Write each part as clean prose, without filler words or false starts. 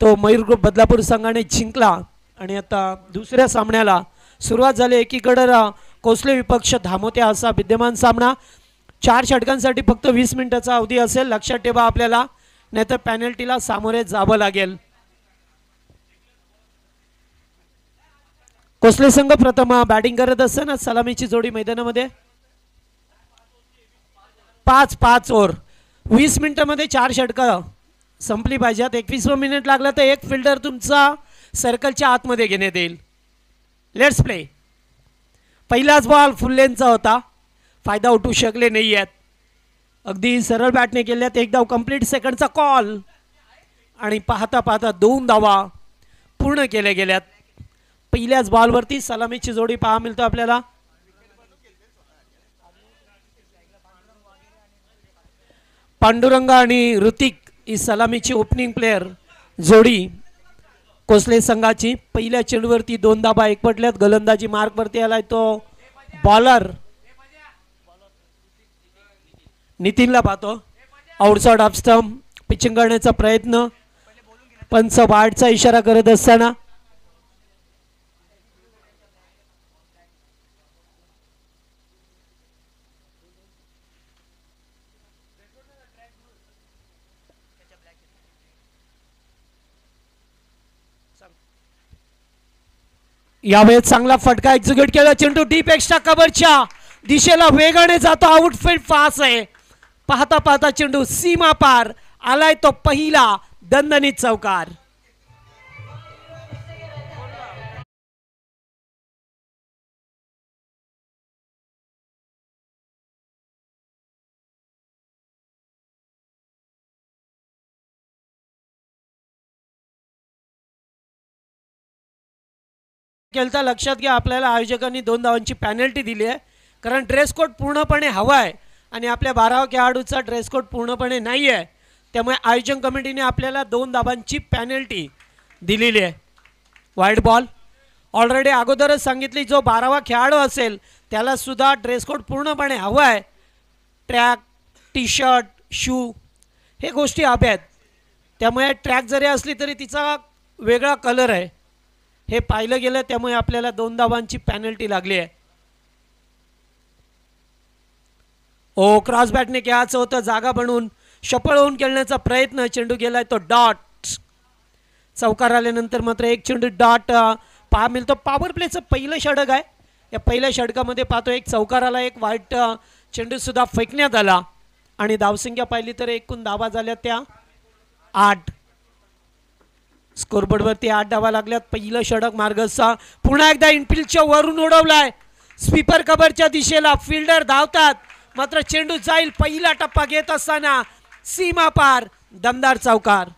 तो मयूर ग्रुप बदलापूर संघाने जिंकला आणि आता दुसऱ्या सामन्याला सुरुवात झाली. एकीकडे कोसले विपक्ष धामोत्या असा विद्यमान सामना. 4 षटकांसाठी फक्त 20 मिनिटाचा अवधी असेल, लक्षात ठेवा आपल्याला, नाहीतर पॅनल्टीला सामोरे जावं लागेल. कोसले संघ प्रथम बॅटिंग करत असताना सलामीची जोडी मैदानामध्ये. 5 ओव्हर 20 मिनिटांमध्ये 4 षटकं संपली पाहिजेत. 21 मिनिट लागला तर एक फिल्डर तुमचा सर्कलच्या आतमध्ये घेण्यात येईल. Let's play. पहिलाच बॉल फुल लेनचा होता, फायदा उठू शकले नाही आहेत. अगदी सरळ बॅटने केल्यात. एक धाव कंप्लीट, सेकंडचा कॉल आणि पाहता पाहता 2 धावा पूर्ण केल्या गेल्यात. पहिल्याच बॉलवरती सलामीची जोडी पाहा मिळतो आपल्याला. पांडुरंग आणि ऋतिक ही सलामीची ओपनिंग प्लेयर जोडी कोसले संघाची. पहिल्या चेंडूवरती 2 धाबा एकवटल्यात. गोलंदाजी मार्कवरती आलाय तो बॉलर नितीनला पाहतो. आउटसाइड ऑफ स्टंप पिचिंग करण्याचा प्रयत्न, पंच वाढचा इशारा करत असताना यावेळेस चांगला फटका एक्झिक्यूट केला. चेंडू डीप एक्स्ट्रा कव्हरच्या दिशेला वेगाने जातो. आउटफील्ड फास्ट आहे. पाहता पाहता चेंडू सीमा पार आलाय तो पहिला दणदणीत चौकार. केलता लक्षात घ्या, आपल्याला आयोजकांनी 2 धावांची पॅनल्टी दिली आहे, कारण ड्रेस कोड पूर्णपणे हवा आहे आणि आपल्या 12 खेळाडूचा ड्रेस कोड पूर्णपणे नाही आहे. त्यामुळे आयोजन कमिटीने आपल्याला 2 धावांची पॅनल्टी दिलेली आहे. वाईड बॉल ऑलरेडी अगोदरच सांगितली, जो 12वा खेळाडू असेल त्याला सुद्धा ड्रेस कोड पूर्णपणे हवा आहे. ट्रॅक, टी शर्ट, शू हे गोष्टी हव्या आहेत. त्यामुळे ट्रॅक जरी असली तरी तिचा वेगळा कलर आहे हे पाहिलं गेलं. त्यामुळे आपल्याला 2 धावांची पॅनल्टी लागली आहे. ओ क्रॉस बॅटने खेळायचं होतं, जागा बनवून शफळ होऊन खेळण्याचा प्रयत्न. चेंडू गेलाय तो डॉट. चौकार आल्यानंतर मात्र एक चेंडू डॉट पहा मिळतो. पॉवर प्लेचं पहिलं षटक आहे. या पहिल्या षटकामध्ये पाहतो एक चौकार आला, एक वाईट चेंडू सुद्धा फेकण्यात आला आणि धावसंख्या पाहिली तर एकूण धावा झाल्या त्या 8. स्कोरबोर्डवरती 8 धावा लागल्यात. पहिलं षटक मार्गस्थ. पुन्हा एकदा इनफिल्डच्या वरून उडवलाय स्वीपर कव्हरच्या दिशेला. फिल्डर धावतात मात्र चेंडू जाईल. पहिला टप्पा घेत असताना सीमा पार दमदार चौकार.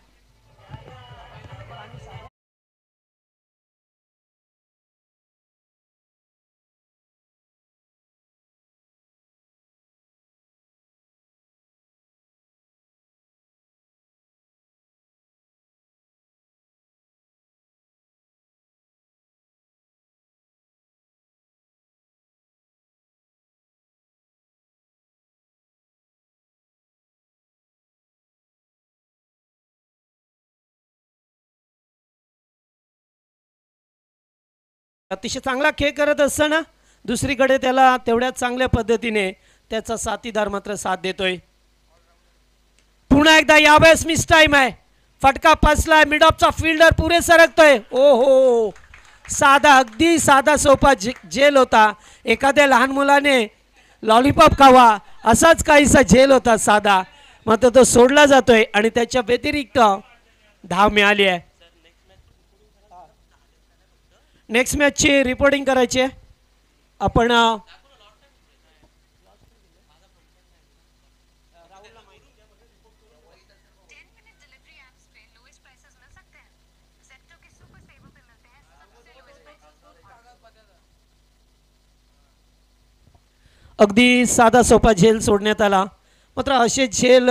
अतिशय चांगला खेळ करत असताना दुसरीकडे त्याला तेवढ्याच चांगल्या पद्धतीने त्याचा साथीदार मात्र साथ देतोय. पुन्हा एकदा यावेळेस मिस टाइम आहे. फटका फसलाय. मिड ऑफचा फिल्डर पुढे सरकतोय. ओहो, साधा, अगदी साधा सोपा जेल होता. एखाद्या लहान मुलाने लॉलीपॉप खावा असाच काहीसा जेल होता साधा, मात्र तो सोडला जातोय आणि त्याच्या व्यतिरिक्त धाव मिळाली आहे. नेक्स्ट मॅचची रिपोर्टिंग करायची आहे आपण. अगदी साधा सोपा झेल सोडण्यात आला, मात्र असे झेल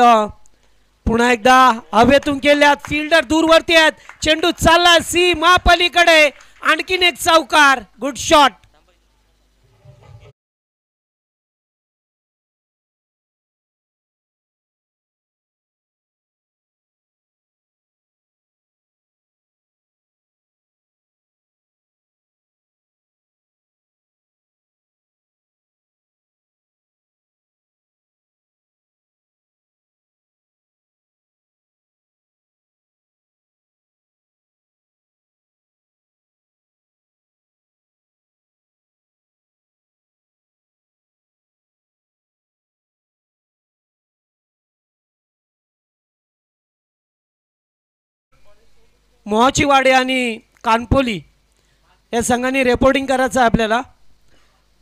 पुन्हा एकदा हवेतून केल्यात. फिल्डर दूरवरती आहेत. चेंडू चालला सीमा पलीकडे. आणखीन एक चौकार. Good shot. मोहाचीवाडी आणि कानपोली या संघांनी रिपोर्टिंग करायचं आहे आपल्याला.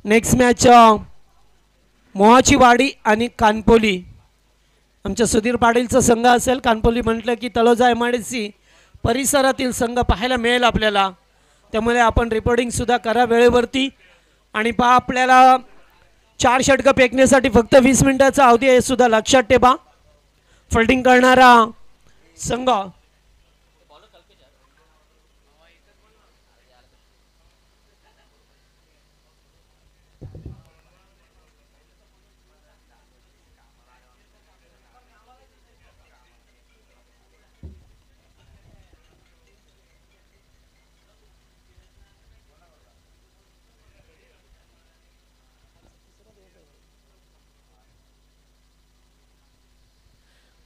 नेक्स्ट मॅच मोहाचीवाडी आणि कानपोली. आमच्या सुधीर पाटीलचा संघ असेल. कानपोली म्हटलं की तळोजा MIDC परिसरातील संघ पाहायला मिळेल आपल्याला, त्यामुळे आपण रिपोर्टिंगसुद्धा करा वेळेवरती. आणि पहा आपल्याला 4 षटकं फेकण्यासाठी फक्त 20 मिनिटाचा अवधी आहे, सुद्धा लक्षात ठेवा. फिल्डिंग करणारा संघ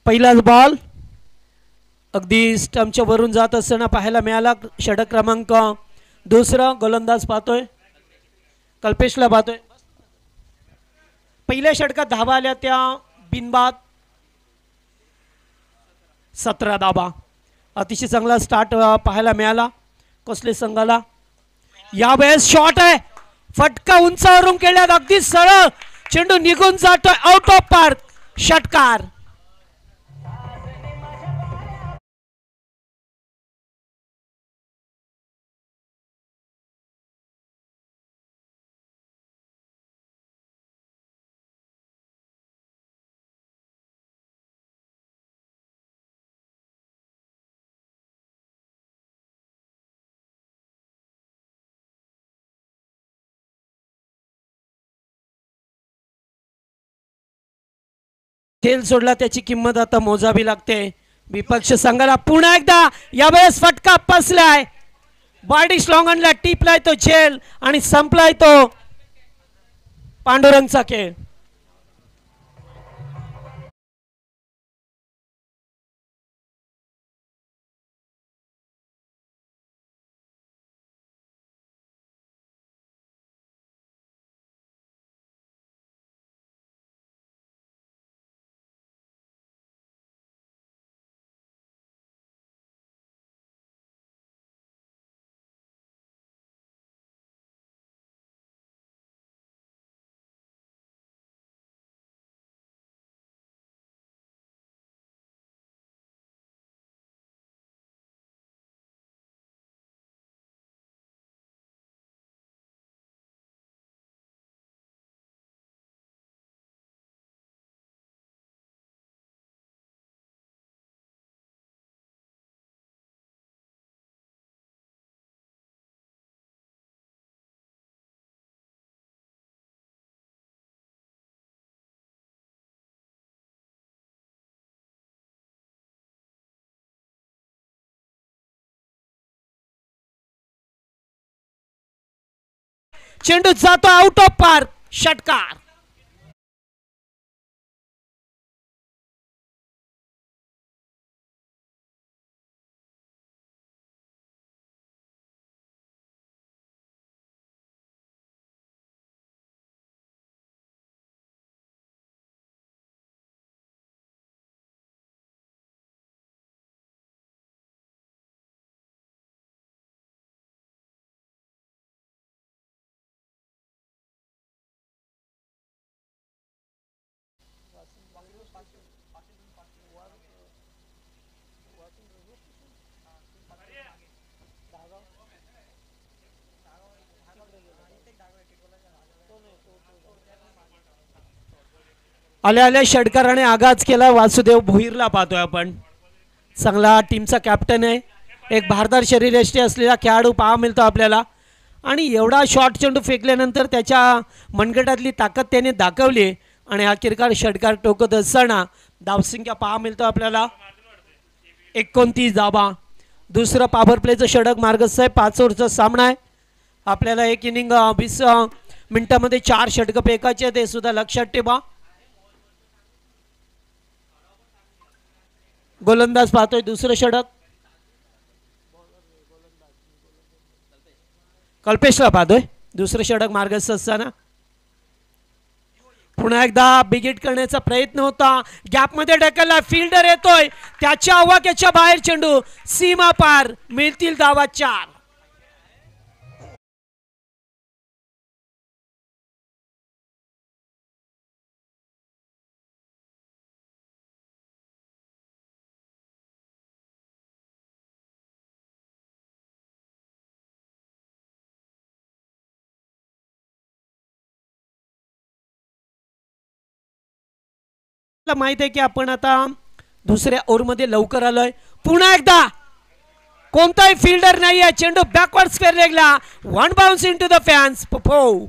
पहिलाच बॉल अगदी स्टंपच्या वरून जात असताना पाहायला मिळाला. षटक क्रमांक 2 गोलंदाज पाहतोय, कल्पेशला पाहतोय. पहिल्या षटकात धावा आल्या त्या बिनबाद 17 धावा. अतिशय चांगला स्टार्ट पाहायला मिळाला कोसले संघाला. यावेळेस शॉट आहे, फटका उंचावरून केल्यात, अगदी सरळ चेंडू निघून जातोय आउट ऑफ पार्क. षटकार. खेळ सोडला त्याची किंमत आता मोजावी लागते विपक्ष संघाला. पुन्हा एकदा यावेळेस फटका पसलाय, बॉडी स्लॉंग आणला, टिपलाय तो झेल आणि संपलाय तो पांडुरंगचा खेळ. चेंडू जातो आउट ऑफ पार्क. षटकार. आल्या आल्या षटकाराने आगाज केला. वासुदेव भोईरला पाहतोय आपण, चांगला टीमचा कॅप्टन आहे, एक भारदार शरीरयष्टी असलेला खेळाडू पाहा मिळतो आपल्याला. आणि एवढा शॉर्ट चेंडू फेकल्यानंतर त्याच्या मनगटातली ताकद त्याने दाखवली आणि अखेरकार षटकार टोकत असताना धावसंख्या पाहा मिळतो आपल्याला 29 धावा. दुसरं पॉवर प्लेचं षटक मार्गस्थ आहे. 5 ओव्हरचा सामना आहे आपल्याला. एक इनिंग 20 मिनिटांमध्ये 4 षटकं फेकायचे, ते सुद्धा लक्षात ठेवा. गोलंदाज पाहतोय दुसरं षटक, कल्पेशला पाहतोय दुसरं षटक मार्गस्थ असताना. पुन्हा एकदा बिगिट करण्याचा प्रयत्न होता, गॅपमध्ये ढकलला, फिल्डर येतोय, त्याच्या आवाक्याच्या बाहेर चेंडू, सीमा पार, मिळतील धावा 4. माहित आहे की आपण आता दुसऱ्या ओव्हरमध्ये लवकर आलोय. पुन्हा एकदा कोणताही फिल्डर नाही आहे, चेंडू बॅकवर्ड स्क्वेअर लेगला, one bounce into the fans. पोपो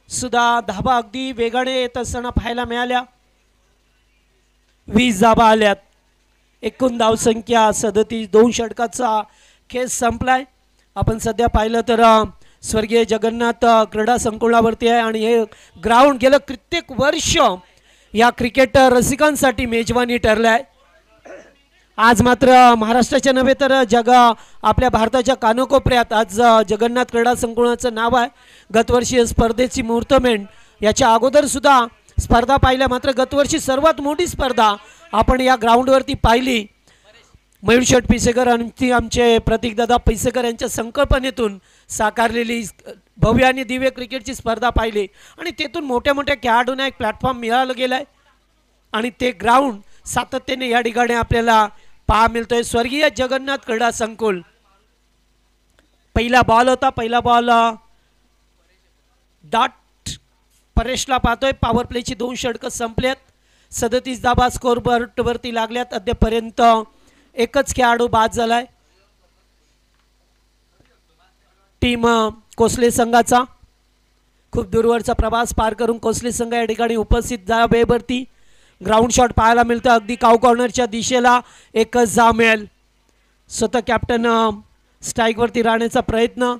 सुद्धा धाबा अगदी वेगाने येत असताना पाहायला मिळाल्या. 20 धाबा आल्यात. एकूण धावसंख्या 37. 2 षटकाचा खेळ संपलाय. आपण सध्या पाहिलं तर स्वर्गीय जगन्नाथ क्रीडा संकुलावरती आहे आणि हे ग्राउंड गेलं कित्येक वर्ष या क्रिकेट रसिकांसाठी मेजवानी ठरलं आहे. आज मात्र महाराष्ट्राच्या नव्हे तर आपल्या भारताच्या कानकोपऱ्यात आज जगन्नाथ क्रीडा संकुलाचं नाव आहे. गतवर्षी स्पर्धेची मुहूर्तमेढ, याच्या अगोदर सुद्धा स्पर्धा पाहिल्या, मात्र गतवर्षी सर्वात मोठी स्पर्धा आपण या ग्राउंडवरती पाहिली. मयूर शेठ पिसेकर आणि आमचे प्रतीकदादा पिसेकर यांच्या संकल्पनेतून साकारलेली भव्य आणि दिव्य क्रिकेटची स्पर्धा पाहिली आणि तेथून मोठ्या मोठ्या खेळाडूंना एक प्लॅटफॉर्म मिळालं गेलं आहे आणि ते ग्राउंड सातत्याने या ठिकाणी आपल्याला पहा मिळतोय. स्वर्गीय जगन्नाथ क्रीडा संकुल. पहिला बॉल होता, पहिला बॉल डॉट परेशला पाहतोय. पॉवर प्लेची 2 षटकं संपल्यात. 37 धाबा स्कोर बोर्डवरती लागल्यात. अद्यापर्यंत एकच खेळाडू बाद झालाय. टीम कोसले संघाचा खूप दूरवरचा प्रवास पार करून कोसले संघ या ठिकाणी उपस्थित जावेवरती. ग्राउंड शॉट पाहायला मिळतं अगदी काउ कॉर्नरच्या दिशेला. एकच जा मिळेल. स्वतः कॅप्टन स्ट्राईकवरती राहण्याचा प्रयत्न.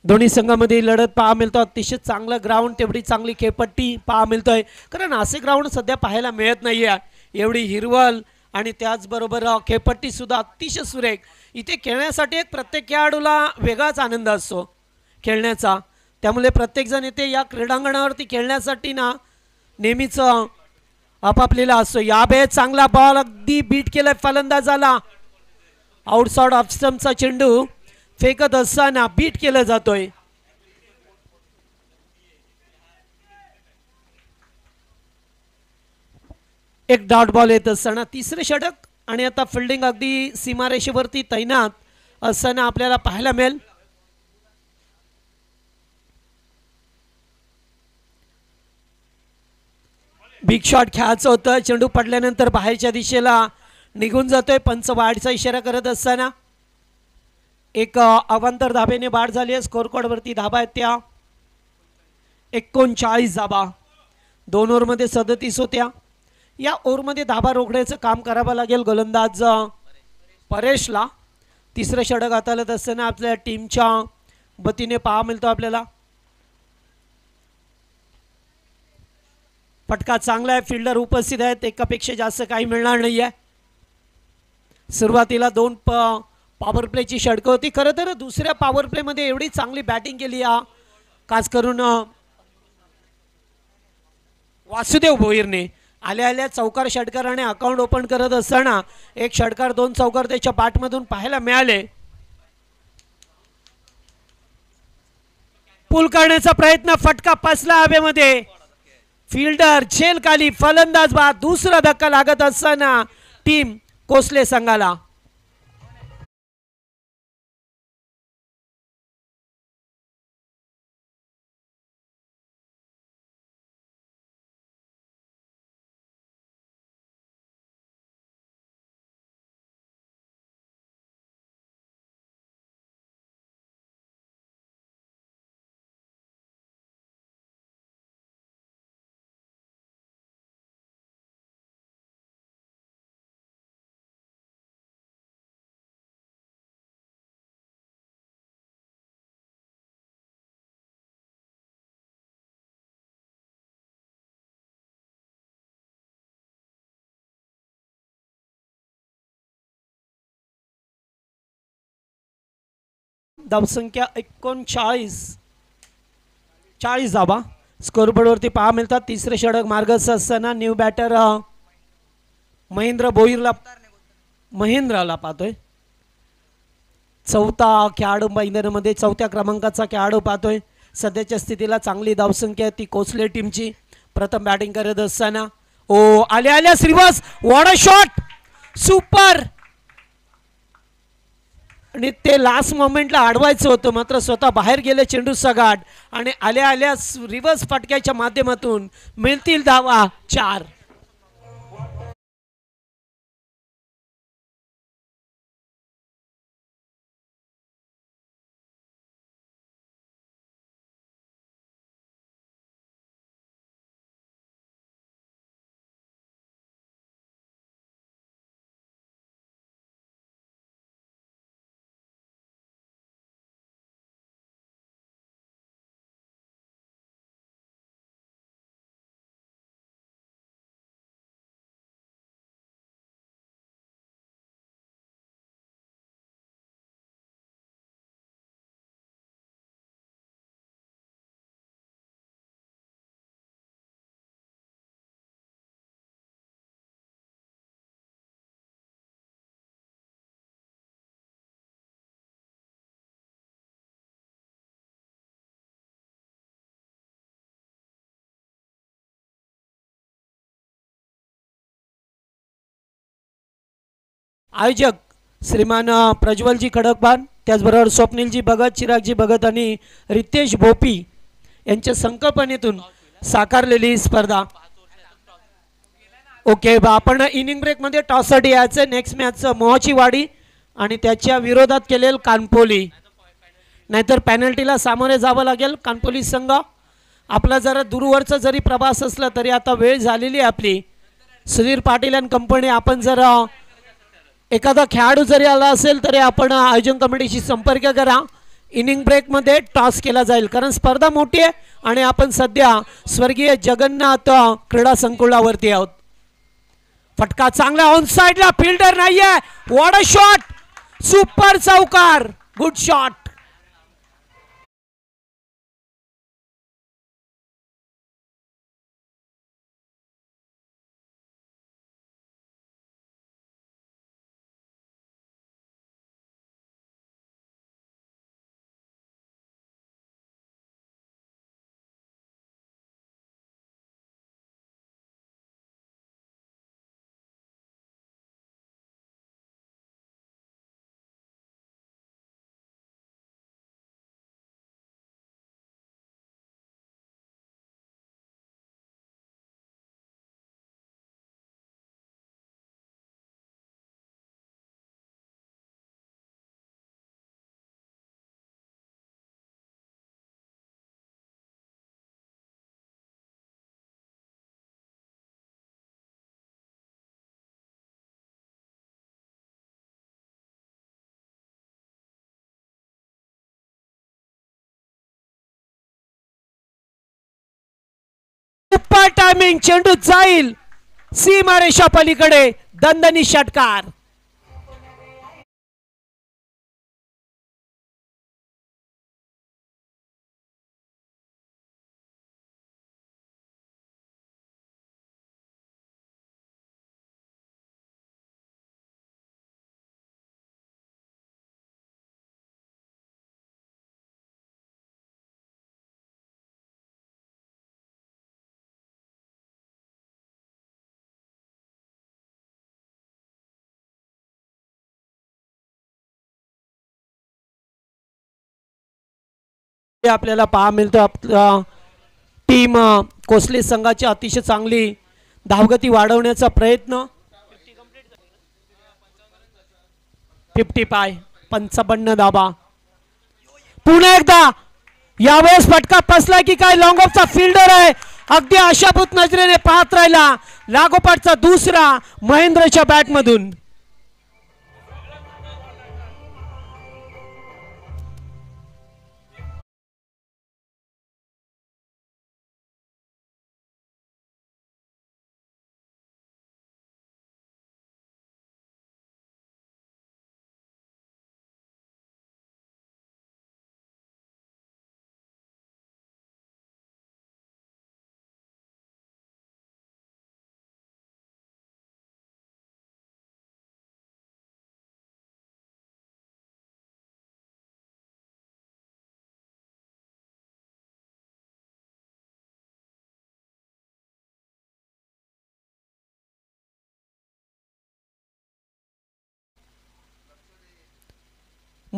दोन्ही संघामध्ये लढत पाहा मिळतो. अतिशय चांगलं ग्राउंड, तेवढी चांगली खेळपट्टी पाहा मिळतोय, कारण असे ग्राउंड सध्या पाहायला मिळत नाही आहे. एवढी हिरवळ आणि त्याचबरोबर खेळपट्टी सुद्धा अतिशय सुरेख. इथे खेळण्यासाठी एक प्रत्येक खेळाडूला वेगळाच आनंद असतो खेळण्याचा. त्यामुळे प्रत्येकजण येथे या क्रीडांगणावरती खेळण्यासाठी ना नेहमीच आपापलेला असतो. या वेळेस चांगला बॉल अगदी बीट केलाय फलंदाजाला. आउटसाइड ऑफ स्टंपचा चेंडू फेकत असताना बीट केला जातोय. एक डॉट बॉल येत असताना तिसरे षटक आणि आता फिल्डिंग अगदी सीमारेषेवरती तैनात असताना आपल्याला पाहायला मिळेल. बिग शॉट खेळायचं होतं. चेंडू पडल्यानंतर बाहेरच्या दिशेला निघून जातोय. पंच वाढचा इशारा करत असताना एक अवांतर धाब्याने वाढ झाली आहे. स्कोर कार्डवरती धाबा आहेत त्या 39 धाबा. 2 ओव्हरमध्ये 37 होत्या. या ओव्हरमध्ये धाबा रोखण्याचं काम करावं लागेल गोलंदाज परेशला. तिसरं षटक हाताळत असताना आपल्या टीमच्या वतीने पाहा मिळतो आपल्याला. फटका चांगला आहे. फिल्डर उपस्थित आहेत. एकापेक्षा जास्त काही मिळणार नाही आहे. सुरुवातीला 2 पॉवर प्लेची षटकं होती. खरं तर दुसऱ्या पॉवर प्लेमध्ये एवढी चांगली बॅटिंग केली खास करून वासुदेव भोईरने. आल्या आल्या चौकार षटकाराने अकाउंट ओपन करत असताना एक षटकार 2 चौकार त्याच्या बॅटमधून पाहायला मिळाले. पुल करण्याचा प्रयत्न, फटका फसला हवेमध्ये. फिल्डर झेल खाली, फलंदाज बाद. दुसरा धक्का लागत असताना टीम कोसले संघाला. धावसंख्या 40 धावा स्कोरबोर्डवरती पहा मिळतात. तिसरे षटक मार्गस्थ असताना न्यू बॅटर महेंद्रला पाहतोय. चौथा खेळाडू मैदानामध्ये चौथ्या क्रमांकाचा खेळाडू पाहतोय. सध्याच्या स्थितीला चांगली धावसंख्या ती कोसले टीमची. प्रथम बॅटिंग करत असताना आल्या Shrivas what a shot super. आणि ते लास्ट मोमेंटला अडवायचं होतं मात्र स्वतः बाहेर गेले चेंडूचा गाठ आणि आल्या रिव्हर्स फटक्याच्या माध्यमातून मिळतील धावा 4. आयोजक श्रीमान प्रज्वलजी खडकबान, त्याचबरोबर स्वप्नीलजी भगत, चिरागजी भगत आणि रितेश भोपी यांच्या संकल्पनेतून साकारलेली स्पर्धा. ओके आपण इनिंग ब्रेकमध्ये टॉससाठी यायचं. नेक्स्ट मॅच मोहाची वाडी आणि त्याच्या विरोधात केलेलं कानपोली, नाहीतर पॅनल्टीला सामोरे जावं लागेल. कानपोली संघ आपला जरा दूरवरचा जरी प्रवास असला तरी आता वेळ झालेली आहे आपली. सुधीर पाटील अँड कंपनी, आपण जर एखादा खेळाडू जरी आला असेल तरी आपण आयोजन कमिटीशी संपर्क करा. इनिंग ब्रेकमध्ये टॉस केला जाईल कारण स्पर्धा मोठी आहे आणि आपण सध्या स्वर्गीय जगन्नाथ क्रीडा संकुलावरती आहोत. फटका चांगला ऑन साइडला, फिल्डर नाहीये. व्हॉट अ शॉट सुपर चौकार, गुड शॉट. सुपर टायमिंग, चेंडू जाईल सीमारेषा पलीकडे, दणदणी षटकार. आपल्याला पहा मिळतो आपला टीम कोसले संघाची अतिशय चांगली धावगती वाढवण्याचा प्रयत्न. 55 धाबा. पुन्हा एकदा यावेळेस फटका फसला की काय, लॉंग ऑफचा फिल्डर आहे. अगदी आशाभूत नजरेने पाहत राहिला. लागोपाठचा दुसरा महेंद्रच्या बॅटमधून.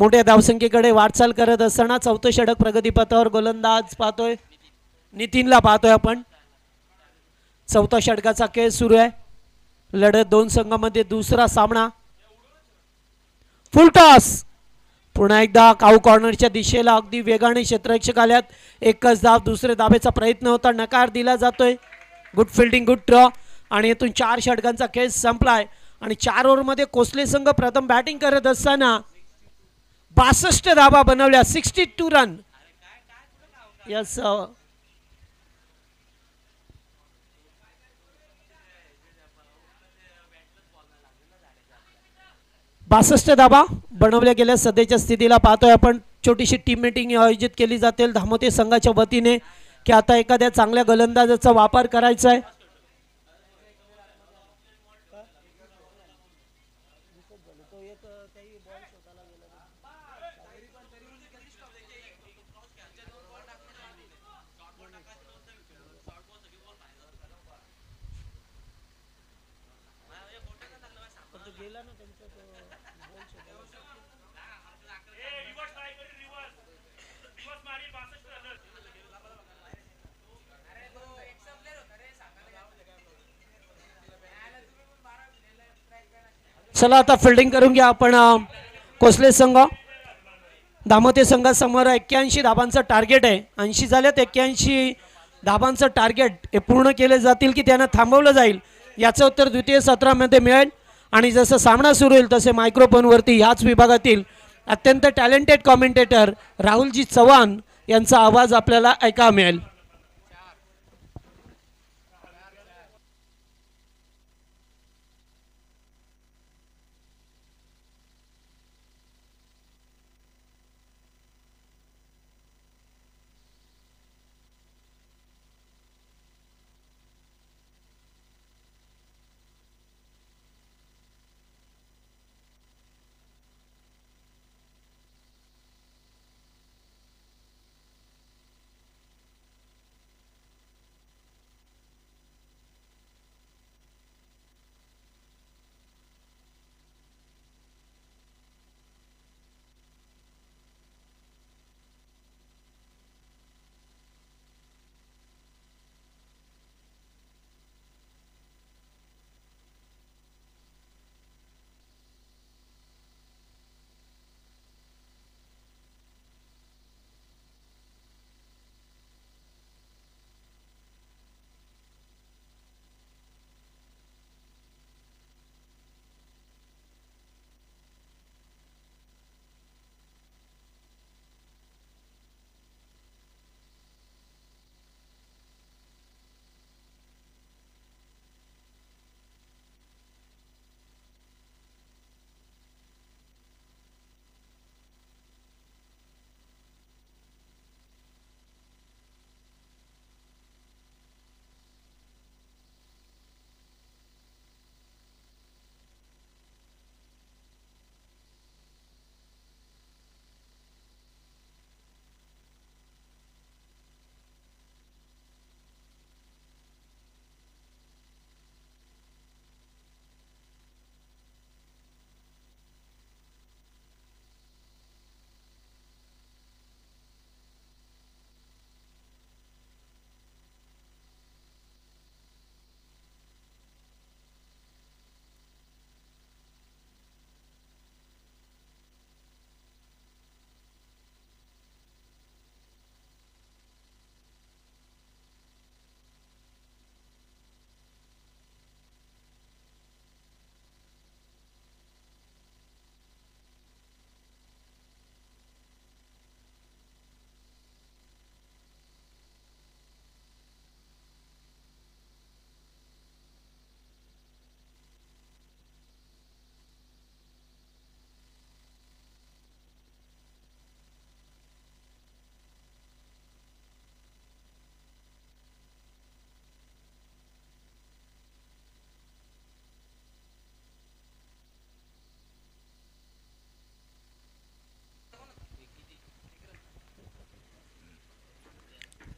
मोठ्या धावसंख्येकडे वाटचाल करत असताना चौथं षटक प्रगतीपथावर गोलंदाज पाहतोय नितीनला पाहतोय आपण. चौथा षटकाचा खेळ सुरू आहे. लढत दोन संघांमध्ये दुसरा सामना. फुल टॉस पुन्हा एकदा काऊ कॉर्नरच्या दिशेला अगदी वेगाने क्षेत्ररक्षक आल्यात. एकच धाव दुसरे धावेचा प्रयत्न होता नकार दिला जातोय. गुड फिल्डिंग गुड ड्रॉ आणि इथून 4 षटकांचा खेळ संपलाय आणि 4 ओव्हरमध्ये कोसले संघ प्रथम बॅटिंग करत असताना 62 धावा बनवल्या 62 रन. यस 62 धावा बनवल्या गेल्या. सध्याच्या स्थितीला पाहतोय आपण. छोटीशी टीम मीटिंग आयोजित केली जाते धामोते संघाच्या वतीने की आता एखाद्या चांगल्या गोलंदाजाचा वापर करायचा आहे. चला आता फिल्डिंग करून घ्या आपण. कोसले संघ धामोते संघासमोर 81 धाबांचं टार्गेट आहे. 80 झाल्यात. 81 धाबांचं टार्गेट हे पूर्ण केले जातील की त्यांना थांबवलं जाईल याचं उत्तर द्वितीय सत्रामध्ये मिळेल. आणि जसं सामना सुरू होईल तसे मायक्रोफोनवरती ह्याच विभागातील अत्यंत टॅलेंटेड कॉमेंटेटर राहुलजी चव्हाण यांचा आवाज आपल्याला ऐकायला मिळेल.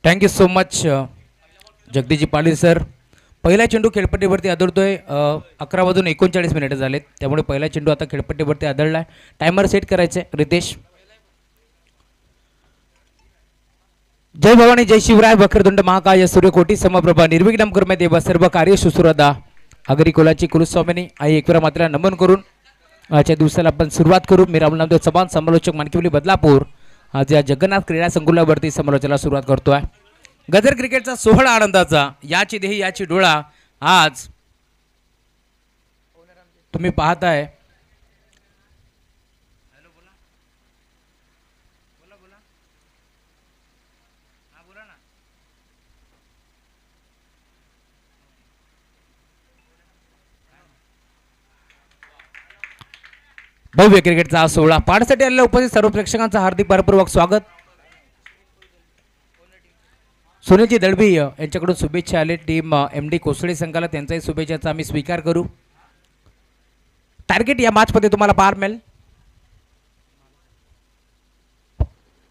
Thank you so much Jagdishji Patil sir. पहिला चेंडू खेळपट्टीवरती आदळतोय. 11 वाजून 39 मिनिटं झालेत, त्यामुळे पहिला चेंडू आता खेळपट्टीवरती आदळलाय. टायमर सेट करायचे रितेश. जय भवानी जय शिवराय वक्रतुंड महाकाय सूर्यकोटी समप्रभा निर्विघ्नं कुर्मे देव सर्व कार्य सुसुरदा. आगरी कुलाची कुलस्वामिनी आई एकविरा मात्रा नमन करून आजच्या दिवसाला आपण सुरुवात करू. मी राहुल नामदेव चव्हाण समालोचक मानकिवली बदलापूर आज या जगन्नाथ क्रीडा संकुलावरती समालोचनाला सुरुवात करतोय. गजर क्रिकेटचा सोहळा आनंदाचा याची देही याची डोळा आज तुम्ही पाहताय. भव्य क्रिकेटचा हा सोहळा पाहण्यासाठी आलेल्या उपस्थित सर्व प्रेक्षकांचं हार्दिक मनपूर्वक स्वागत. सोनेजी दळवी यांच्याकडून शुभेच्छा आले. टीम MD कोसळे संघाला त्यांचाही शुभेच्छाचा आम्ही स्वीकार करू. टार्गेट या मॅचमध्ये तुम्हाला पाहायला मिळेल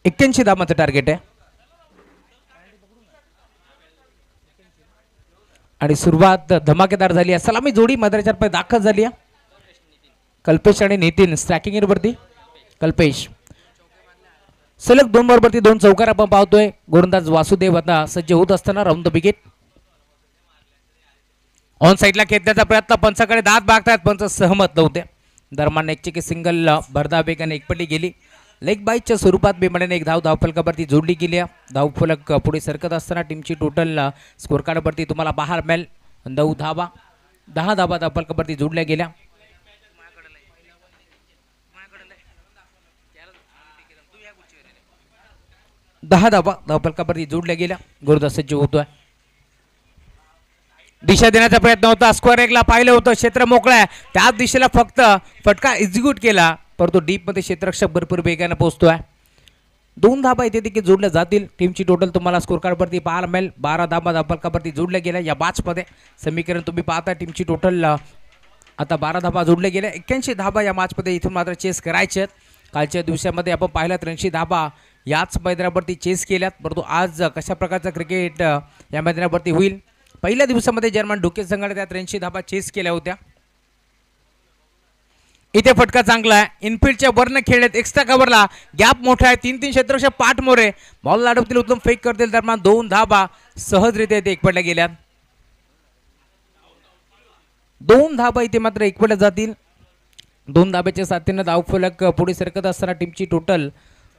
81 धावांचं टार्गेट आहे. आणि सुरुवात धमाकेदार झाली आहे. सलामी जोडी मैदानाच्या पाय दाखल झाली आहे. कल्पेश आणि नितीन स्ट्रायकिंग वरती. कल्पेश सलग 2 बरोबरती 2 चौकार आपण पाहतोय. गोलंदाज वासुदेव आता सज्ज होत असताना राऊंड द विकेट. ऑन साईडला खेचण्याचा प्रयत्न, पंचाकडे दात बागतायत, पंच सहमत नव्हते. दरम्यान एक चेकी सिंगल भरदा वेगाने एकपट्टी गेली. लेग बाईटच्या स्वरूपात बेमण्याने एक धावफलकावरती जोडली गेली. धावफलक पुढे सरकत असताना टीमची टोटल स्कोर कार्डवरती तुम्हाला पाहायला मिळेल 9 धावा. 10 धावा धावफलकावरती जोडल्या गेल्या. 10 धावा धावफलकावरती जोडल्या गेल्या. गोलंदाज सज्ज होतोय. दिशा देण्याचा प्रयत्न होता. स्क्वेअर एकला पाहिलं होतं, क्षेत्र मोकळं आहे, त्याच दिशेला फक्त फटका एक्झिक्यूट केला, परंतु डीप मध्ये क्षेत्ररक्षक भरपूर वेगाने पोहोचतोय. 2 धावा इथे देखील जोडल्या जातील. टीमची टोटल तुम्हाला स्कोर कार्डवरती पाहायला मिळेल 12 धावा धावफलकावरती जोडल्या गेल्या. या मॅचमध्ये समीकरण तुम्ही पाहता टीमची टोटल आता 12 धावा जोडल्या गेल्या. 81 धावा या मॅचमध्ये इथून मात्र चेस करायचे आहेत. कालच्या दिवसामध्ये आपण पाहिलं 83 धावा याच मैदानावरती चेस केल्यात, परंतु आज कशा प्रकारचं क्रिकेट या मैदानावरती होईल. पहिल्या दिवसामध्ये जर्मन ढोके संघाने त्या 83 धावा चेस केल्या होत्या. इथे फटका चांगला आहे. इनफिल्डच्या वरनं खेळत एक्स्ट्रा कव्हरला गॅप मोठा आहे. 3-3 क्षेत्ररक्षक पाठ मोरे बॉल लाडवतील, उत्तम फेक करतील. दरम्यान 2 धावा सहजरित्या इथे एकपडल्या गेल्या. 2 धावा इथे मात्र एकपडल्या जातील. 2 धाब्याच्या साथीनं धावफलक पुढे सरकत असताना टीमची टोटल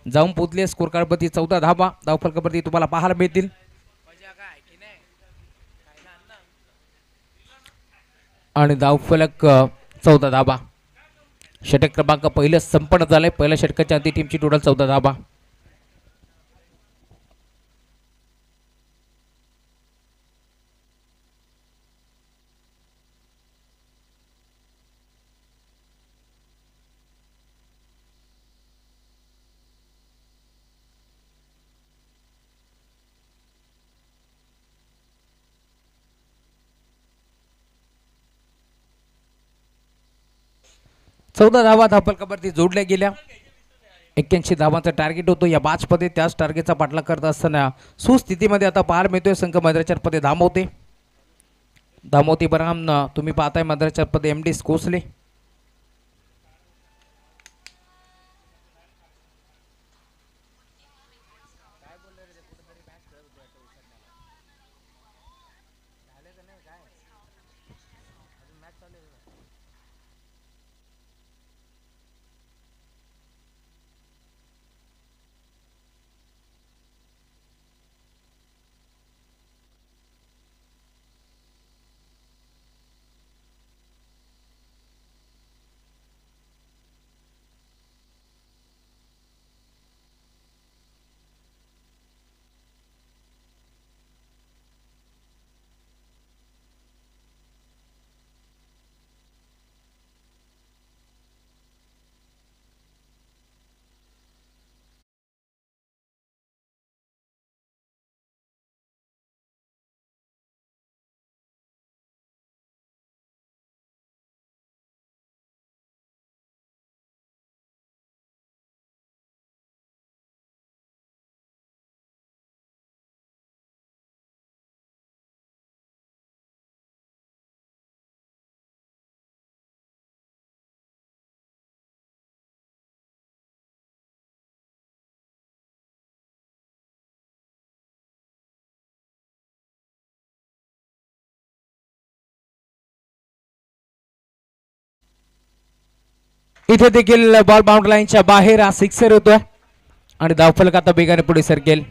जाऊन पोहोचली स्कोर कार्डवरती 14 धावा धावफलकावरती तुम्हाला पाहायला मिळतील. आणि धावफलक 14 धावा. षटक क्रमांक पहिलं संपन्न झालंय. पहिल्या षटकाच्या अंती टीमची टोटल 14 धावा. चौदा धावा धावफलकावरती जोडल्या गेल्या. 81 धावांचा टार्गेट होतो या मॅचमध्ये. त्याच टार्गेटचा पाठलाग करत असताना सुस्थितीमध्ये आता पाहायला मिळतोय संघ मैदानाच्या पदे धामवते बराम तुम्ही पाहताय मैदानाच्या पदे MD कोसले. इथे देखील बॉल बाउंड्री लाईनच्या बाहेर हा सिक्सर होतोय आणि धावफलक आता वेगाने पुढे सरकेल.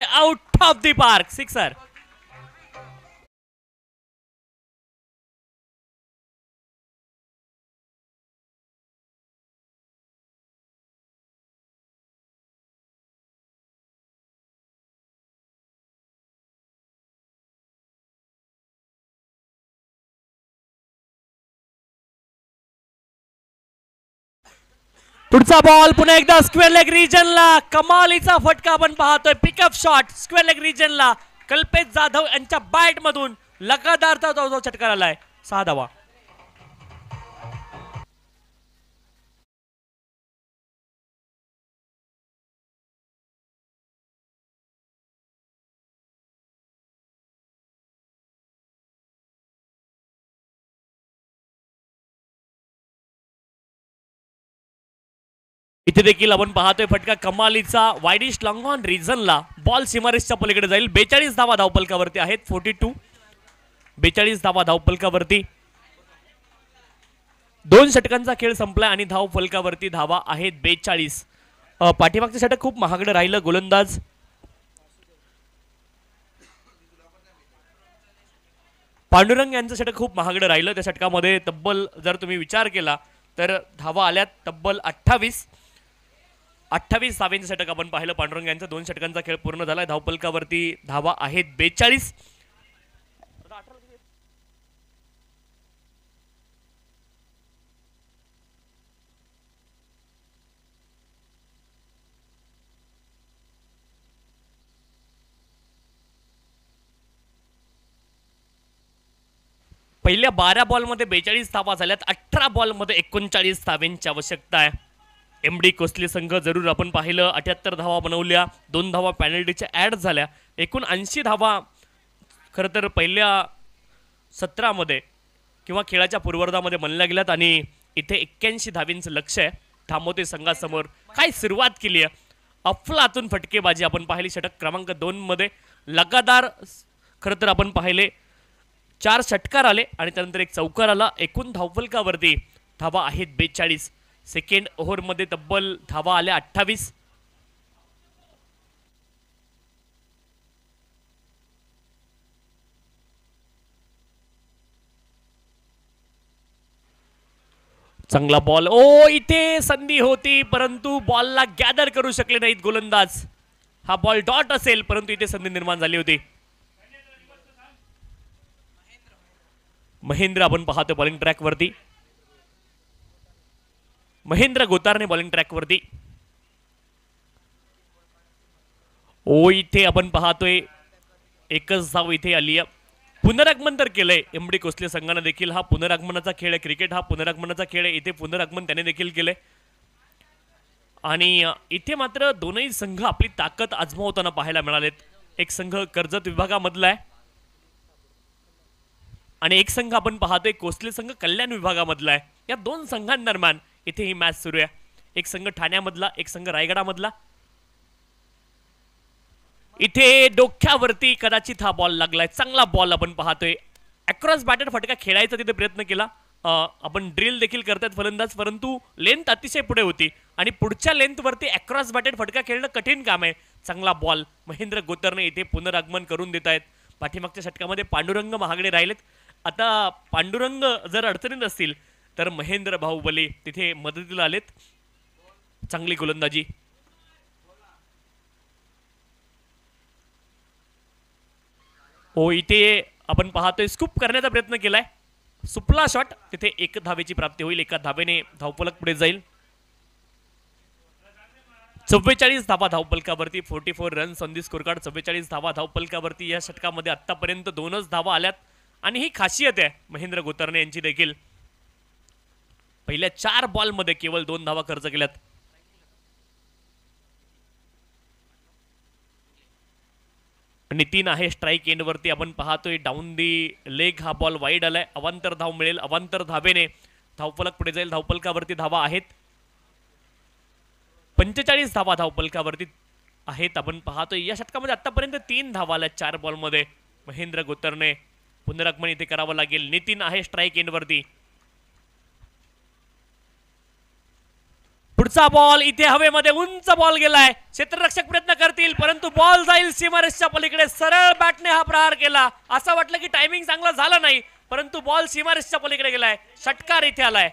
Out of the park, sixer. पुढचा बॉल पुन्हा एकदा स्क्वेअर लेग रिजनला, कमालीचा फटका आपण पाहतोय. पिकअप शॉट स्क्वेअर लेग रिजनला, कल्पेश जाधव यांच्या बॅट मधून लगातार तो षटकार आलाय. 6 धावा. इथे देखील आपण पाहतोय फटका कमालीचा वाईडिश लॉंग ऑन रिजनला, बॉल सीमारेषच्या पलीकडे जाईल. 42 धावा धावपलकावरती आहेत. 42, 42 धावा धावपलकावरती. 2 षटकांचा खेळ संपलाय आणि धावफलकावरती धावा आहेत 42. पाठीमागचं षटक खूप महागडं राहिलं. गोलंदाज पांडुरंग यांचं षटक खूप महागडं राहिलं. त्या षटकामध्ये तब्बल जर तुम्ही विचार केला तर धावा आल्यात तब्बल 28 धावेंचं षटक आपण पाहिलं पांडुरंग यांचं. 2 षटकांचा खेळ पूर्ण झालाय. धावपलकावरती धावा आहेत 42. पहिल्या 12 बॉलमध्ये 42 धावा झाल्यात. 18 बॉलमध्ये 39 धावेंची आवश्यकता आहे. एमडी कोसली संघ जरूर आपण पाहिलं 78 धावा बनवल्या. 2 धावा पॅनल्टीच्या ऍड झाल्या. एकूण 80 धावा खरं तर पहिल्या 17 मध्ये किंवा खेळाच्या पूर्वार्धामध्ये म्हणल्या गेल्यात आणि इथे 81 धावींचं लक्ष आहे थांबवते संघासमोर. काय सुरुवात केली आहे. अफलातून फटकेबाजी आपण पाहिली. षटक क्रमांक 2 मध्ये लगातार खरं तर आपण पाहिले 4 षटकार आले आणि त्यानंतर एक चौकार आला. एकूण धावफलकावरती धावा आहेत 42. सेकंड ओव्हरमध्ये तब्बल धावा आल्या 28. चांगला बॉल. ओ इथे संधी होती परंतु बॉलला गॅदर करू शकले नाहीत गोलंदाज. हा बॉल डॉट असेल परंतु इथे संधी निर्माण झाली होती. महेंद्र आपण पाहतो बॉलिंग ट्रॅक वरती. महेंद्र गोतारने बॉलिंग ट्रॅक वरती. ओ इथे आपण पाहतोय एकच धाव इथे आली आहे. पुनरागमन तर केलंय एमडी कोसले संघाने देखील. हा पुनरागमनाचा खेळ आहे. क्रिकेट हा पुनरागमनाचा खेळ आहे. इथे पुनरागमन त्याने देखील केलंय आणि इथे मात्र दोनही संघ आपली ताकद आजमावताना पाहायला मिळालेत. एक संघ कर्जत विभागामधला आहे आणि एक संघ आपण पाहतोय कोसले संघ कल्याण विभागामधला आहे. या 2 संघांदरम्यान इथे ही मॅच सुरू आहे. एक संघ ठाण्यामधला, एक संघ रायगडामधला. इथे डोक्यावरती कदाचित हा बॉल लागलाय. चांगला बॉल आपण पाहतोय. अक्रॉस बॅटर फटका खेळायचा तिथे प्रयत्न केला. आपण ड्रिल देखील करतात फलंदाज परंतु लेंथ अतिशय पुढे होती आणि पुढच्या लेंथवरती अक्रॉस बॅटर फटका खेळणं कठीण काम आहे. चांगला बॉल महेंद्र गोतरने इथे पुनरागमन करून देत आहेत. पाठीमागच्या षटकामध्ये पांडुरंग महागडे राहिलेत. आता पांडुरंग जर अडचणीत असतील तर महेंद्र बाहुबली तिथे मदतीला आलेत. चांगली गोलंदाजी. हो इथे आपण पाहतोय स्कूप करण्याचा प्रयत्न केलाय. सुपला शॉट तिथे 1 धावेची प्राप्ती होईल. 1 धावेने धावफलक पुढे जाईल. 44 धावा धावपलकावरती, 44 runs on the score card. 44 धावा धावपलकावरती. या षटकामध्ये आतापर्यंत 2च धावा आल्यात आणि ही खासियत आहे महेंद्र गोतर्णे यांची देखील. पहिल्या 4 बॉलमध्ये केवळ 2 धावा खर्च केल्यात. नितीन आहे स्ट्राईक एंडवरती. आपण पाहतोय डाऊन दी लेग हा बॉल वाईड आलाय. अवांतर धाव मिळेल. अवांतर धावेने धावफलक पुढे जाईल. धावपलकावरती धावा आहेत 45 धावा धावपलकावरती आहेत. आपण पाहतोय या षटकामध्ये आतापर्यंत 3 धावा आल्या 4 बॉलमध्ये. महेंद्र गोतर्णे पुनरागमन इथे करावं लागेल. नितीन आहे स्ट्राईक एंडवरती. पुढचा बॉल इथे हवेमध्ये उंच बॉल गेलाय. क्षेत्ररक्षक प्रयत्न करतील परंतु बॉल जाईल सीमारेषच्या पलीकडे. सरळ बॅटने हा प्रहार केला. असं वाटलं की टायमिंग चांगला झाला नाही परंतु बॉल सीमारेषच्या पलीकडे गेलाय. षटकार इथे आलाय.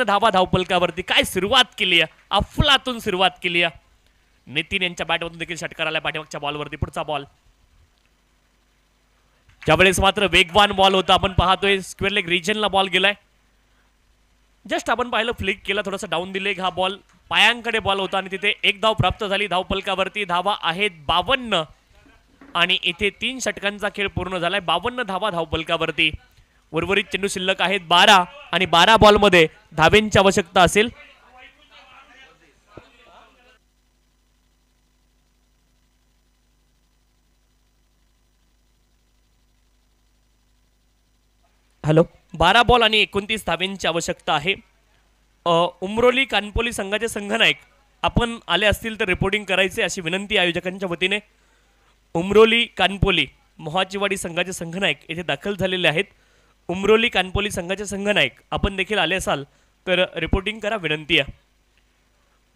धावा धावपलकावरती काय सुरुवात केली आहे. अफलातून सुरुवात केली आहे. नितीन यांच्या बॅटमधून देखील षटकार आलाय पाठीमागच्या बॉलवरती. पुढचा बॉल त्यावेळेस मात्र वेगवान बॉल होता. आपण पाहतोय स्क्वेअर लेग रिजनला बॉल गेलाय. जस्ट आपण पाहिलं फ्लिक केला थोडासा डाऊन दी लेग हा बॉल पायांकडे बॉल होता आणि तिथे 1 धाव प्राप्त झाली. धावपलकावरती धावा आहेत 52 आणि इथे 3 षटकांचा खेळ पूर्ण झालाय. 52 धावा धावपलकावरती. उर्वरित चेंडू शिल्लक आहेत 12 आणि 12 बॉलमध्ये धावेंची आवश्यकता असेल. हॅलो 12 बॉल आणि 29 धावेंची आवश्यकता आहे. उमरोली कानपोली संघाचे संघनायक आपण आले असतील तर रिपोर्टिंग करायचे अशी विनंती आयोजकांच्या वतीने. उमरोली कानपोली मोहाचीवाडी संघाचे संघनायक येथे दाखल झालेले आहेत. उमरोली कानपोली संघाचे संघनायक आपण देखील आले असाल तर रिपोर्टिंग करा विनंती आहे.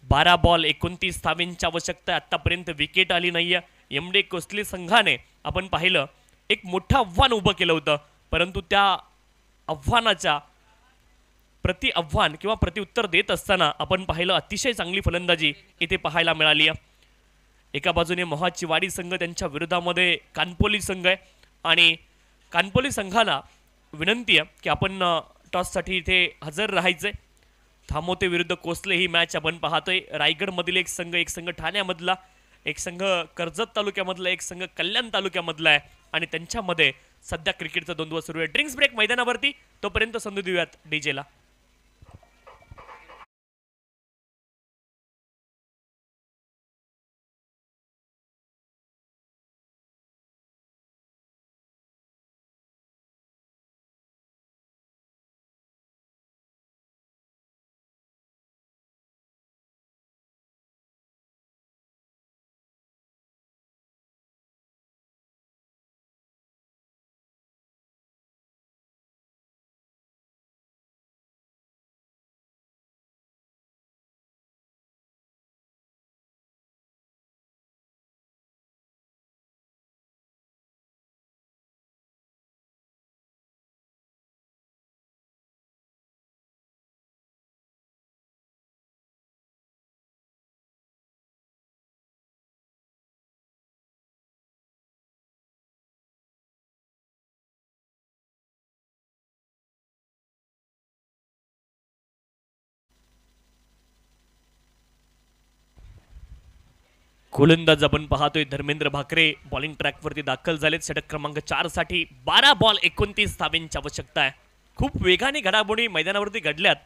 12 बॉल 29 धावेंची आवश्यकता. आतापर्यंत विकेट आली नाहीये. एमडी कोसली संघाने आपण पाहिलं एक मोठं आव्हान उभं केलं होतं परंतु त्या आव्हानाच्या प्रति आव्हान किंवा प्रतिउत्तर देत असताना आपण पाहिलं अतिशय चांगली फलंदाजी इथे पाहायला मिळाली आहे. एका बाजूने मोहाचीवाडी संघ त्यांच्या विरोधामध्ये कानपोली संघ आहे आणि कानपोली संघाला विनंती आहे की आपण टॉससाठी इथे हजर राहायचंय. थांबोते विरुद्ध कोसले ही मॅच आपण पाहतोय. रायगडमधील एक संघ ठाण्यामधला, एक संघ कर्जत तालुक्यामधला, एक संघ कल्याण तालुक्यामधला आहे आणि त्यांच्यामध्ये सध्या क्रिकेटचा द्वंद्व सुरू आहे. ड्रिंक्स ब्रेक मैदानावरती. तोपर्यंत संधी देऊयात डीजेला. गोलंदाज आपण पाहतोय धर्मेंद्र भाकरे बॉलिंग ट्रॅकवरती दाखल झालेत. षटक क्रमांक 4 साठी 12 बॉल 29 धावेंची आवश्यकता आहे. खूप वेगाने घडामोडी मैदानावरती घडल्यात.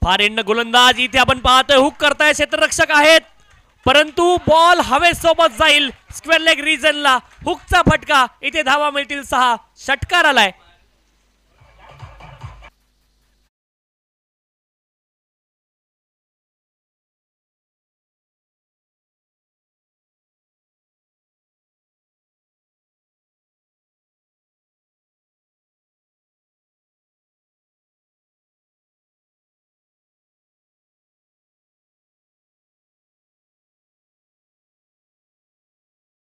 फार एंड गोलंदाज इथे आपण पाहतोय हुक करताय. क्षेत्ररक्षक आहेत परंतु बॉल हवेसोबत जाईल स्क्वेअर लेग रिजनला. हुकचा फटका. इथे धावा मिळतील 6. षटकार आलाय.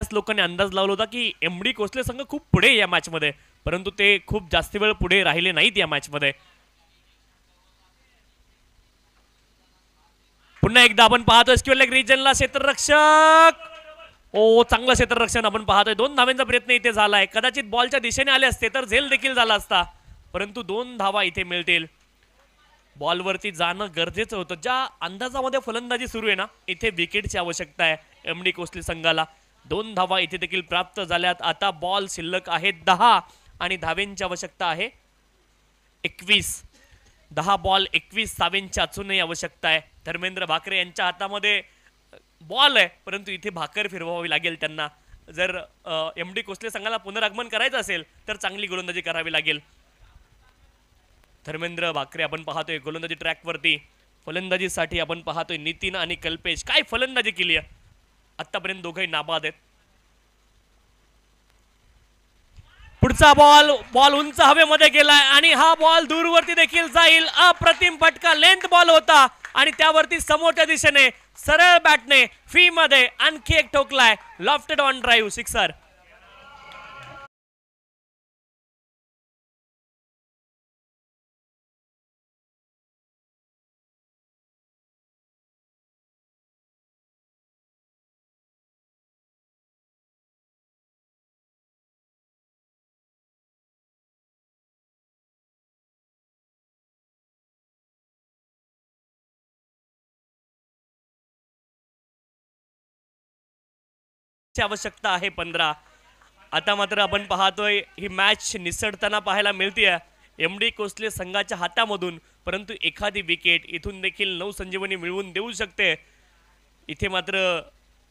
लोकांनी अंदाज लावला होता की एमडी कोसले संघ खूप पुढे या मॅच मध्ये परंतु ते खूप जास्त वेळ पुढे राहिले नाहीत या मॅचमध्ये. पुन्हा एकदा आपण पाहतोय स्क्वेअर लेग रिजनला क्षेत्ररक्षक, ओ चांगलं क्षेत्ररक्षण आपण पाहतोय. 2 धावांचा प्रयत्न इथे झालाय. कदाचित बॉलच्या दिशेने आले असते तर झेल देखील झाला असता, परंतु 2 धावा इथे मिळतील. बॉलवरती जाणं गरजेचं होतं. ज्या अंदाजामध्ये फलंदाजी सुरू आहे ना, इथे विकेटची आवश्यकता आहे एमडी कोसली संघाला. 2 धावा इथे देखील प्राप्त झाल्यात. आता बॉल शिल्लक आहे 10 आणि धावेंची आवश्यकता आहे 21. 10 बॉल 21 धावेंची अजूनही आवश्यकता आहे. धर्मेंद्र भाकरे यांच्या हातामध्ये बॉल आहे, परंतु इथे भाकर फिरवावी लागेल त्यांना. जर एमडी कोसले संघाला पुनरागमन करायचं असेल तर चांगली गोलंदाजी करावी लागेल. धर्मेंद्र भाकरे आपण पाहतोय गोलंदाजी ट्रॅकवरती. फलंदाजीसाठी आपण पाहतोय नितीन आणि कल्पेश. काय फलंदाजी केली आहे आतापर्यंत, दोघंही नाबाद आहेत. पुढचा बॉल उंच हवेमध्ये गेलाय आणि हा बॉल दूरवरती देखील जाईल. अप्रतिम फटका, लेंथ बॉल होता आणि त्यावरती समोरच्या दिशेने सरळ बॅटने फी मध्ये आणखी एक ठोकलाय. Lofted on drive, sixer. आवश्यकता आहे 15. आता मात्र आपण पाहतोय ही मॅच निसटताना पाहायला मिळते एमडी कोसले संघाच्या हातामधून, परंतु एखादी विकेट इथून देखील नवसंजीवनी मिळवून देऊ शकते. इथे मात्र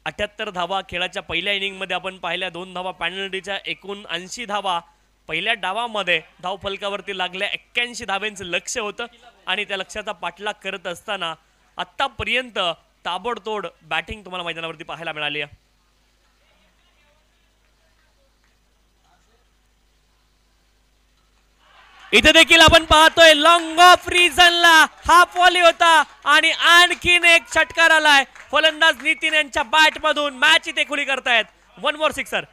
78 धावा खेळाच्या पहिल्या इनिंगमध्ये आपण पाहिल्या. 2 धावा पॅनल्टीच्या, एकूण 80 धावा पहिल्या डावामध्ये धावफलकावरती लागल्या. 81 धावांचं लक्ष्य होतं आणि त्या लक्ष्याचा पाठलाग करत असताना आतापर्यंत ताबडतोड बॅटिंग तुम्हाला मैदानावरती पाहायला मिळाली आहे. इथे देखील आपण पाहतोय लॉंग ऑफ रिजनला हाफ वॉली होता आणि आणखीन एक षटकार आलाय. फलंदाज नितीन यांच्या बॅट मधून मॅच इथे खुली करतायत. 1 मोर सिक्सर.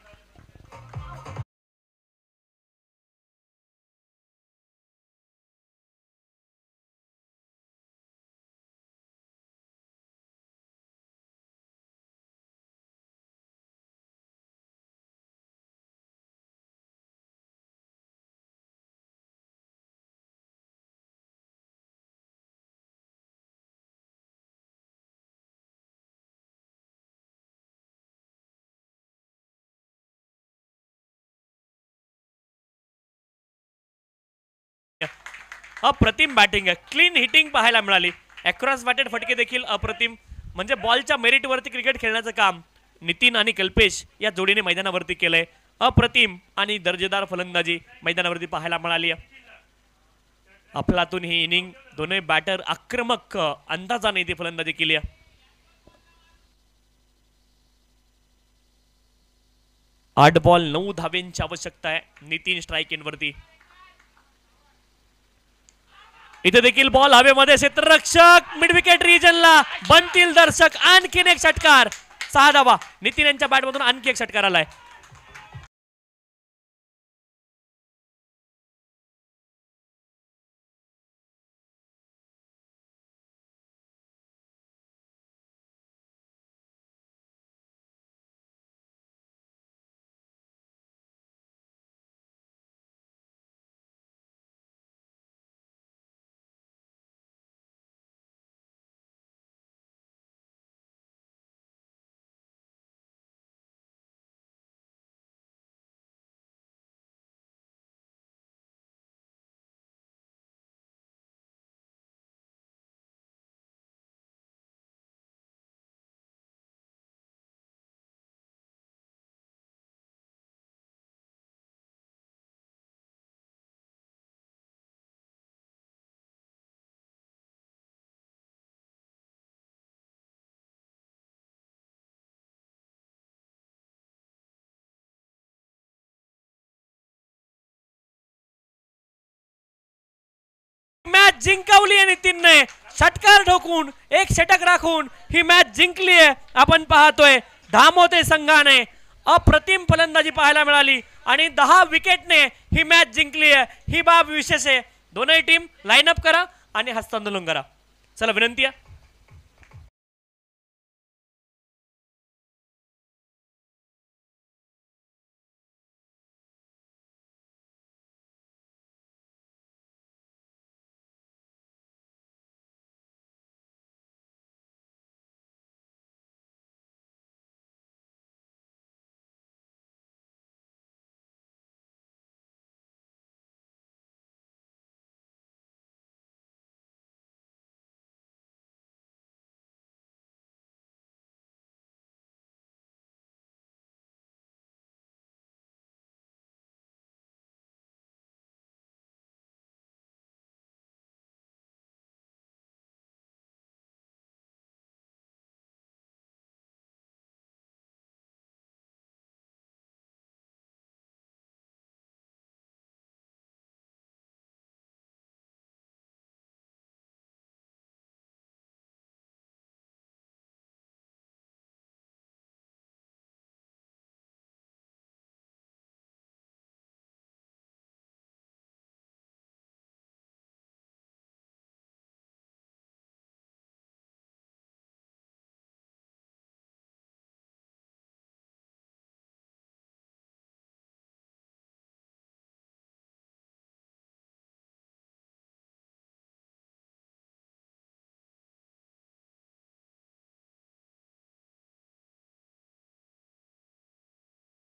अप्रतिम बॅटिंग आहे, क्लीन हिटिंग पाहायला मिळाली. अक्रॉस बॅटेड फटके देखील अप्रतिम. म्हणजे बॉलच्या मेरिटवरती क्रिकेट खेळण्याचं काम नितीन आणि कल्पेश या जोडीने मैदानावरती केलंय. अप्रतिम आणि दर्जेदार फलंदाजी मैदानावरती पाहायला मिळाली. अफलातून ही इनिंग दोन्ही बॅटर आक्रमक अंदाजाने इथे फलंदाजी केली आहे. 8 बॉल 9 धावेंची आवश्यकता आहे नितीन स्ट्राइक इनवरती. इथे देखील बॉल हवेमध्ये, क्षेत्ररक्षक मिड विकेट रिजनला, बनतील दर्शक. आणखीन एक षटकार, 6 धावा. नितीन यांच्या बॅटमधून आणखी एक षटकार आलाय. मॅच जिंकवली आहे नितीनने. षटकार ठोकून, एक षटक राखून ही मॅच जिंकली आहे. आपण पाहतोय धामोते संघाने अप्रतिम फलंदाजी पाहायला मिळाली आणि 10 विकेटने ही मॅच जिंकली आहे. ही बाब विशेष आहे. दोनही टीम लाईन अप करा आणि हस्तांदोलन करा. चला विनंती आहे.